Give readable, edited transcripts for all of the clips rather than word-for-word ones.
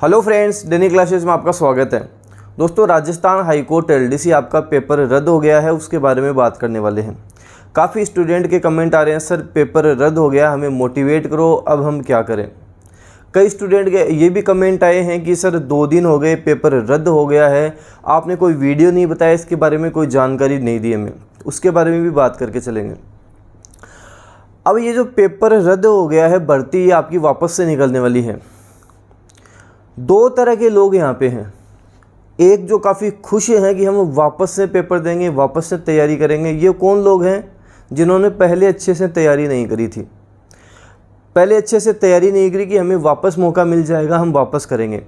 Hello friends, डेनी classes में आपका स्वागत है। दोस्तों, राजस्थान हाई कोर्ट एलडीसी आपका पेपर रद्द हो गया है, उसके बारे में बात करने वाले हैं। काफ़ी स्टूडेंट के कमेंट आ रहे हैं, सर पेपर रद्द हो गया, हमें मोटिवेट करो, अब हम क्या करें। कई स्टूडेंट के ये भी कमेंट आए हैं कि सर 2 दिन हो गए, पेपर रद्द हो गया है, आपने कोई वीडियो नहीं बताया, इसके बारे में कोई जानकारी नहीं दी हमें। उसके बारे में भी बात करके चलेंगे। अब ये जो पेपर रद्द हो गया है, भर्ती आपकी वापस से निकलने वाली है। 2 तरह के लोग यहाँ पे हैं। एक जो काफ़ी खुश हैं कि हम वापस से पेपर देंगे, वापस से तैयारी करेंगे। ये कौन लोग हैं? जिन्होंने पहले अच्छे से तैयारी नहीं करी थी, पहले अच्छे से तैयारी नहीं करी कि हमें वापस मौका मिल जाएगा, हम वापस करेंगे।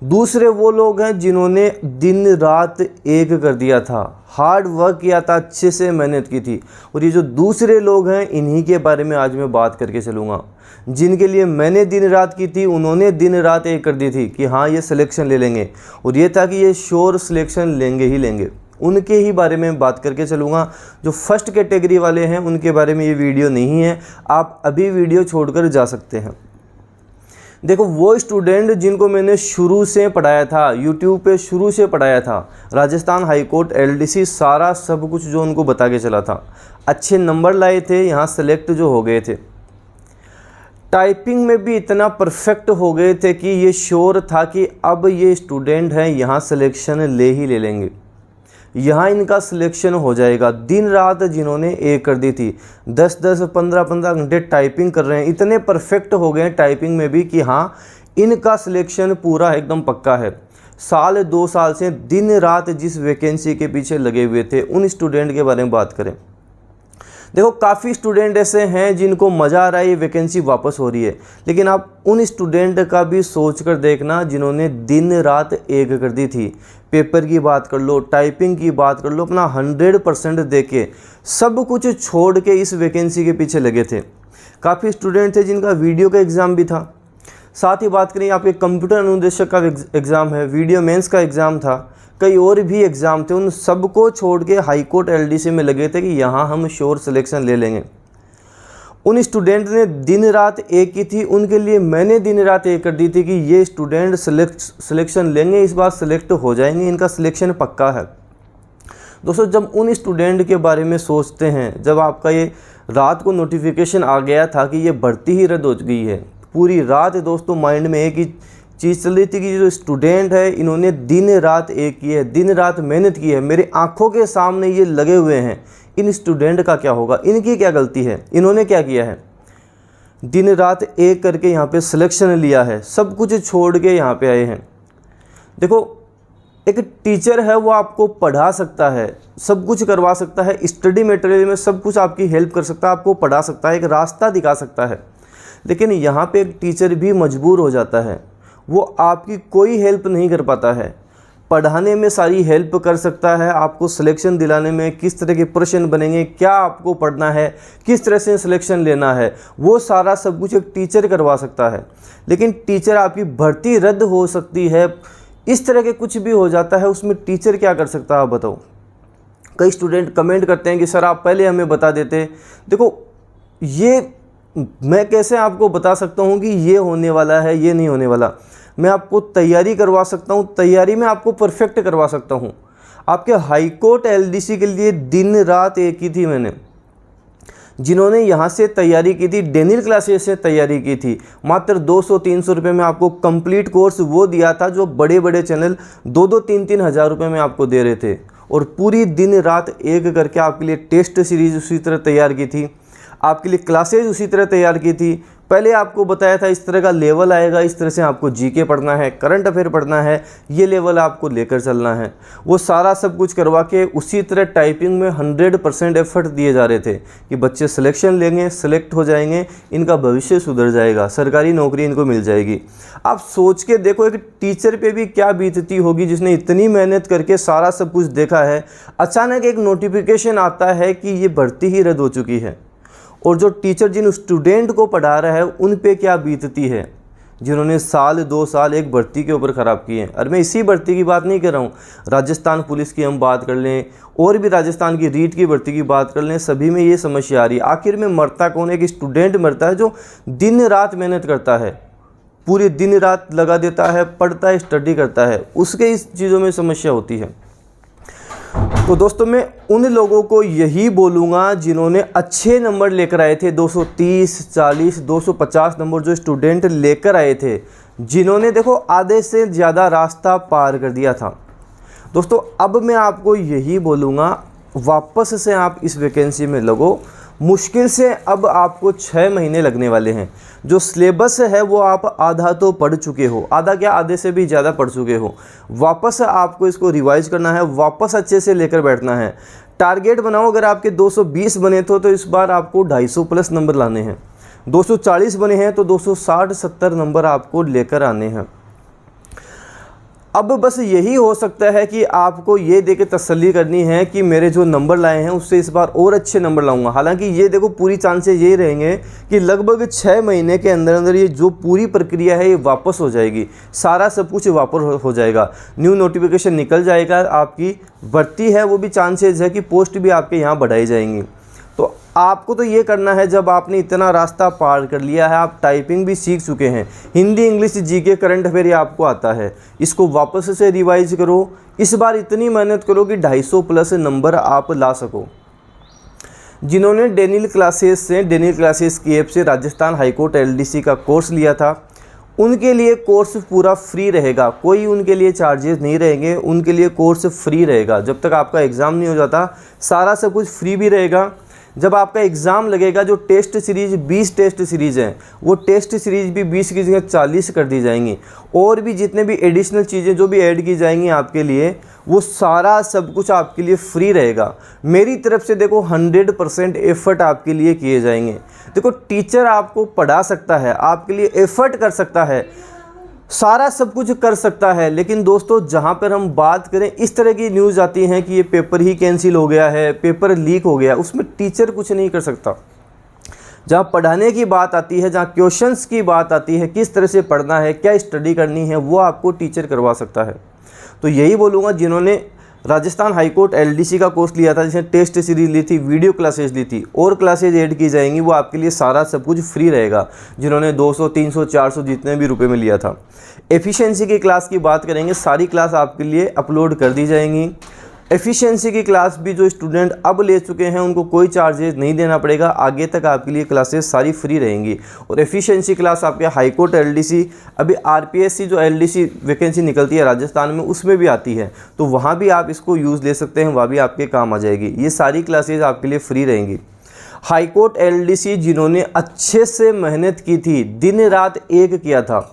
दूसरे वो लोग हैं जिन्होंने दिन रात एक कर दिया था, हार्ड वर्क किया था, अच्छे से मेहनत की थी। और ये जो दूसरे लोग हैं, इन्हीं के बारे में आज मैं बात करके चलूँगा। जिनके लिए मैंने दिन रात की थी, उन्होंने दिन रात एक कर दी थी कि हाँ ये सिलेक्शन ले लेंगे, और ये था कि ये श्योर सिलेक्शन लेंगे ही लेंगे। उनके ही बारे में बात करके चलूँगा। जो फर्स्ट कैटेगरी वाले हैं उनके बारे में ये वीडियो नहीं है, आप अभी वीडियो छोड़कर जा सकते हैं। देखो, वो स्टूडेंट जिनको मैंने शुरू से पढ़ाया था, यूट्यूब पे शुरू से पढ़ाया था, राजस्थान हाई कोर्ट एलडीसी सारा सब कुछ जो उनको बता के चला था, अच्छे नंबर लाए थे, यहाँ सेलेक्ट जो हो गए थे। टाइपिंग में भी इतना परफेक्ट हो गए थे कि ये श्योर था कि अब ये स्टूडेंट हैं, यहाँ सिलेक्शन ले ही ले लेंगे, यहाँ इनका सिलेक्शन हो जाएगा। दिन रात जिन्होंने एक कर दी थी, 10-10, 15-15 घंटे टाइपिंग कर रहे हैं, इतने परफेक्ट हो गए टाइपिंग में भी कि हाँ इनका सिलेक्शन पूरा एकदम पक्का है। 1-2 साल से दिन रात जिस वैकेंसी के पीछे लगे हुए थे, उन स्टूडेंट के बारे में बात करें। देखो, काफ़ी स्टूडेंट ऐसे हैं जिनको मज़ा आ रहा है, ये वैकेंसी वापस हो रही है, लेकिन आप उन स्टूडेंट का भी सोच कर देखना जिन्होंने दिन रात एक कर दी थी। पेपर की बात कर लो, टाइपिंग की बात कर लो, अपना 100% दे के सब कुछ छोड़ के इस वैकेंसी के पीछे लगे थे। काफ़ी स्टूडेंट थे जिनका वीडियो का एग्ज़ाम भी था, साथ ही बात करें आपके कंप्यूटर अनुदेशक का एग्ज़ाम है, वीडियो मेंस का एग्ज़ाम था, कई और भी एग्ज़ाम थे। उन सबको छोड़ के हाई कोर्ट एलडीसी में लगे थे कि यहाँ हम श्योर सिलेक्शन ले लेंगे। उन स्टूडेंट ने दिन रात एक की थी, उनके लिए मैंने दिन रात एक कर दी थी कि ये स्टूडेंट सिलेक्शन लेंगे, इस बार सिलेक्ट हो जाएंगे, इनका सिलेक्शन पक्का है। दोस्तों, जब उन स्टूडेंट के बारे में सोचते हैं, जब आपका ये रात को नोटिफिकेशन आ गया था कि ये भर्ती ही रद्द हो गई है, पूरी रात दोस्तों माइंड में एक ही चीज़ चल रही थी कि जो स्टूडेंट है इन्होंने दिन रात एक की है, दिन रात मेहनत की है, मेरे आंखों के सामने ये लगे हुए हैं, इन स्टूडेंट का क्या होगा, इनकी क्या गलती है, इन्होंने क्या किया है। दिन रात एक करके यहाँ पे सिलेक्शन लिया है, सब कुछ छोड़ के यहाँ पे आए हैं। देखो, एक टीचर है वो आपको पढ़ा सकता है, सब कुछ करवा सकता है, स्टडी मटेरियल में सब कुछ आपकी हेल्प कर सकता है, आपको पढ़ा सकता है, एक रास्ता दिखा सकता है। लेकिन यहाँ पे एक टीचर भी मजबूर हो जाता है, वो आपकी कोई हेल्प नहीं कर पाता है। पढ़ाने में सारी हेल्प कर सकता है, आपको सिलेक्शन दिलाने में किस तरह के प्रश्न बनेंगे, क्या आपको पढ़ना है, किस तरह से सिलेक्शन लेना है, वो सारा सब कुछ एक टीचर करवा सकता है। लेकिन टीचर आपकी भर्ती रद्द हो सकती है, इस तरह के कुछ भी हो जाता है, उसमें टीचर क्या कर सकता है आप बताओ। कई स्टूडेंट कमेंट करते हैं कि सर आप पहले हमें बता देते। देखो, ये मैं कैसे आपको बता सकता हूँ कि ये होने वाला है, ये नहीं होने वाला। मैं आपको तैयारी करवा सकता हूँ, तैयारी में आपको परफेक्ट करवा सकता हूँ। आपके हाई कोर्ट एलडीसी के लिए दिन रात एक की थी मैंने। जिन्होंने यहाँ से तैयारी की थी, डेनिल क्लासेस से तैयारी की थी, मात्र 200-300 रुपये में आपको कंप्लीट कोर्स वो दिया था जो बड़े बड़े चैनल 2-3 हज़ार रुपये में आपको दे रहे थे। और पूरी दिन रात एक करके आपके लिए टेस्ट सीरीज़ उसी तरह तैयार की थी, आपके लिए क्लासेज उसी तरह तैयार की थी। पहले आपको बताया था इस तरह का लेवल आएगा, इस तरह से आपको जीके पढ़ना है, करंट अफेयर पढ़ना है, ये लेवल आपको लेकर चलना है। वो सारा सब कुछ करवा के उसी तरह टाइपिंग में 100% एफर्ट दिए जा रहे थे कि बच्चे सिलेक्शन लेंगे, सिलेक्ट हो जाएंगे, इनका भविष्य सुधर जाएगा, सरकारी नौकरी इनको मिल जाएगी। आप सोच के देखो, एक टीचर पे भी क्या बीतती होगी जिसने इतनी मेहनत करके सारा सब कुछ देखा है। अचानक एक नोटिफिकेशन आता है कि ये भर्ती ही रद्द हो चुकी है, और जो टीचर जिन स्टूडेंट को पढ़ा रहा है उन पे क्या बीतती है, जिन्होंने 1-2 साल एक भर्ती के ऊपर ख़राब किए हैं। और मैं इसी भर्ती की बात नहीं कर रहा हूँ, राजस्थान पुलिस की हम बात कर लें, और भी राजस्थान की रीट की भर्ती की बात कर लें, सभी में ये समस्या आ रही है। आखिर में मरता कौन है? एक स्टूडेंट मरता है जो दिन रात मेहनत करता है, पूरे दिन रात लगा देता है, पढ़ता है, स्टडी करता है, उसके इस चीज़ों में समस्या होती है। तो दोस्तों मैं उन लोगों को यही बोलूँगा जिन्होंने अच्छे नंबर लेकर आए थे, 230, 40, 250 नंबर जो स्टूडेंट लेकर आए थे, जिन्होंने देखो आधे से ज़्यादा रास्ता पार कर दिया था। दोस्तों अब मैं आपको यही बोलूँगा, वापस से आप इस वैकेंसी में लगो। मुश्किल से अब आपको 6 महीने लगने वाले हैं। जो सिलेबस है वो आप आधा तो पढ़ चुके हो, आधा क्या आधे से भी ज़्यादा पढ़ चुके हो। वापस आपको इसको रिवाइज करना है, वापस अच्छे से लेकर बैठना है। टारगेट बनाओ, अगर आपके 220 बने तो इस बार आपको 250 प्लस नंबर लाने हैं। 240 बने हैं तो 260-70 नंबर आपको लेकर आने हैं। अब बस यही हो सकता है कि आपको ये देके तसल्ली करनी है कि मेरे जो नंबर लाए हैं उससे इस बार और अच्छे नंबर लाऊंगा। हालांकि ये देखो पूरी चांसेस यही रहेंगे कि लगभग 6 महीने के अंदर अंदर ये जो पूरी प्रक्रिया है ये वापस हो जाएगी, सारा सब कुछ वापस हो जाएगा। न्यू नोटिफिकेशन निकल जाएगा, आपकी भर्ती है वो भी चांसेस है कि पोस्ट भी आपके यहाँ बढ़ाई जाएंगी। तो आपको तो ये करना है, जब आपने इतना रास्ता पार कर लिया है, आप टाइपिंग भी सीख चुके हैं, Hindi, English, GK, current affair ये आपको आता है, इसको वापस से रिवाइज करो। इस बार इतनी मेहनत करो कि 250 प्लस नंबर आप ला सको। जिन्होंने डेनियल क्लासेस की ऐप से राजस्थान हाईकोर्ट LDC का कोर्स लिया था, उनके लिए कोर्स पूरा फ्री रहेगा, कोई उनके लिए चार्जेस नहीं रहेंगे, उनके लिए कोर्स फ्री रहेगा। जब तक आपका एग्ज़ाम नहीं हो जाता सारा सब कुछ फ्री भी रहेगा। जब आपका एग्ज़ाम लगेगा, जो टेस्ट सीरीज़ 20 टेस्ट सीरीज़ हैं, वो टेस्ट सीरीज़ भी 20 की जगह 40 कर दी जाएंगी। और भी जितने भी एडिशनल चीज़ें जो भी ऐड की जाएंगी आपके लिए, वो सारा सब कुछ आपके लिए फ्री रहेगा। मेरी तरफ से देखो 100% एफ़र्ट आपके लिए किए जाएंगे। देखो टीचर आपको पढ़ा सकता है, आपके लिए एफ़र्ट कर सकता है, सारा सब कुछ कर सकता है, लेकिन दोस्तों जहाँ पर हम बात करें, इस तरह की न्यूज़ आती हैं कि ये पेपर ही कैंसिल हो गया है, पेपर लीक हो गया, उसमें टीचर कुछ नहीं कर सकता। जहाँ पढ़ाने की बात आती है, जहाँ क्वेश्चंस की बात आती है, किस तरह से पढ़ना है, क्या स्टडी करनी है, वो आपको टीचर करवा सकता है। तो यही बोलूँगा, जिन्होंने राजस्थान हाईकोर्ट LDC का कोर्स लिया था, जिसने टेस्ट सीरीज ली थी, वीडियो क्लासेज ली थी, और क्लासेज ऐड की जाएंगी, वो आपके लिए सारा सब कुछ फ्री रहेगा। जिन्होंने 200, 300, 400 जितने भी रुपए में लिया था। एफिशिएंसी की क्लास की बात करेंगे, सारी क्लास आपके लिए अपलोड कर दी जाएंगी। एफिशिएंसी की क्लास भी जो स्टूडेंट अब ले चुके हैं उनको कोई चार्जेस नहीं देना पड़ेगा, आगे तक आपके लिए क्लासेस सारी फ्री रहेंगी। और एफिशिएंसी क्लास आपके हाईकोर्ट LDC, अभी RPSC जो LDC वैकेंसी निकलती है राजस्थान में, उसमें भी आती है, तो वहाँ भी आप इसको यूज़ ले सकते हैं, वहाँ भी आपके काम आ जाएगी। ये सारी क्लासेज आपके लिए फ्री रहेंगी। हाईकोर्ट LDC जिन्होंने अच्छे से मेहनत की थी, दिन रात एक किया था,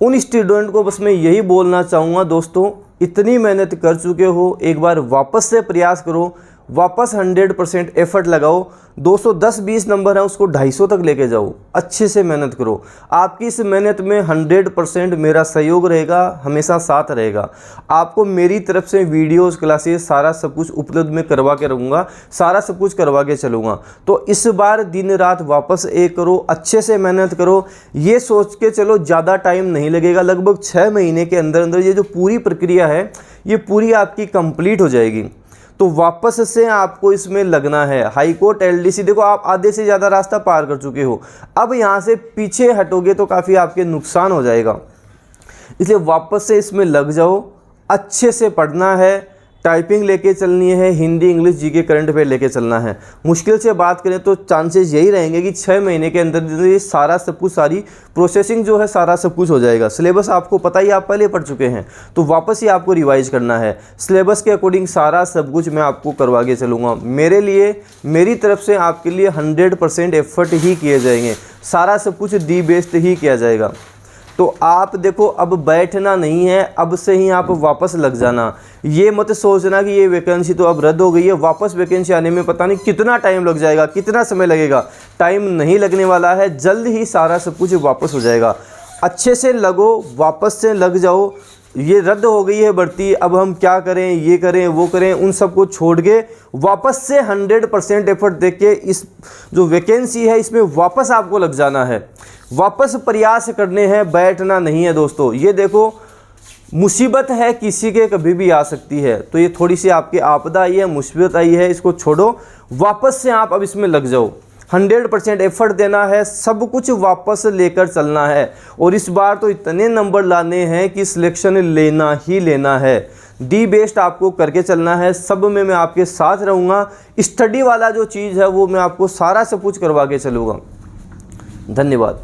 उन स्टूडेंट को बस मैं यही बोलना चाहूँगा, दोस्तों इतनी मेहनत कर चुके हो, एक बार वापस से प्रयास करो, वापस 100% एफर्ट लगाओ। 210-20 नंबर है, उसको 250 तक लेके जाओ, अच्छे से मेहनत करो। आपकी इस मेहनत में 100% मेरा सहयोग रहेगा, हमेशा साथ रहेगा। आपको मेरी तरफ से वीडियोस, क्लासेस, सारा सब कुछ उपलब्ध में करवा के रहूँगा, सारा सब कुछ करवा के चलूँगा। तो इस बार दिन रात वापस एक करो, अच्छे से मेहनत करो, ये सोच के चलो ज़्यादा टाइम नहीं लगेगा, लगभग 6 महीने के अंदर अंदर ये जो पूरी प्रक्रिया है ये पूरी आपकी कंप्लीट हो जाएगी। तो वापस से आपको इसमें लगना है। हाईकोर्ट LDC देखो, आप आधे से ज़्यादा रास्ता पार कर चुके हो, अब यहाँ से पीछे हटोगे तो काफ़ी आपके नुकसान हो जाएगा, इसलिए वापस से इसमें लग जाओ। अच्छे से पढ़ना है, टाइपिंग लेके चलनी है, Hindi, English, GK, current affair लेके चलना है। मुश्किल से बात करें तो चांसेस यही रहेंगे कि 6 महीने के अंदर ये सारा सब कुछ, सारी प्रोसेसिंग जो है, सारा सब कुछ हो जाएगा। सिलेबस आपको पता ही, आप पहले पढ़ चुके हैं, तो वापस ही आपको रिवाइज करना है। सिलेबस के अकॉर्डिंग सारा सब कुछ मैं आपको करवा के चलूँगा। मेरे लिए, मेरी तरफ से आपके लिए 100% एफर्ट ही किए जाएंगे, सारा सब कुछ दी बेस्ट ही किया जाएगा। तो आप देखो, अब बैठना नहीं है, अब से ही आप वापस लग जाना। ये मत सोचना कि ये वैकेंसी तो अब रद्द हो गई है, वापस वैकेंसी आने में पता नहीं कितना टाइम लग जाएगा, कितना समय लगेगा। टाइम नहीं लगने वाला है, जल्द ही सारा सब कुछ वापस हो जाएगा। अच्छे से लगो, वापस से लग जाओ। ये रद्द हो गई है भर्ती, अब हम क्या करें, ये करें, वो करें, उन सब को छोड़ के वापस से 100% एफर्ट देख के इस जो वैकेंसी है इसमें वापस आपको लग जाना है, वापस प्रयास करने हैं, बैठना नहीं है। दोस्तों ये देखो, मुसीबत है किसी के कभी भी आ सकती है, तो ये थोड़ी सी आपकी आपदा आई है, मुसीबत आई है, इसको छोड़ो, वापस से आप अब इसमें लग जाओ। 100% एफर्ट देना है, सब कुछ वापस लेकर चलना है और इस बार तो इतने नंबर लाने हैं कि सिलेक्शन लेना ही लेना है। दी बेस्ट आपको करके चलना है, सब में मैं आपके साथ रहूँगा। स्टडी वाला जो चीज़ है वो मैं आपको सारा सब कुछ करवा के चलूँगा। धन्यवाद।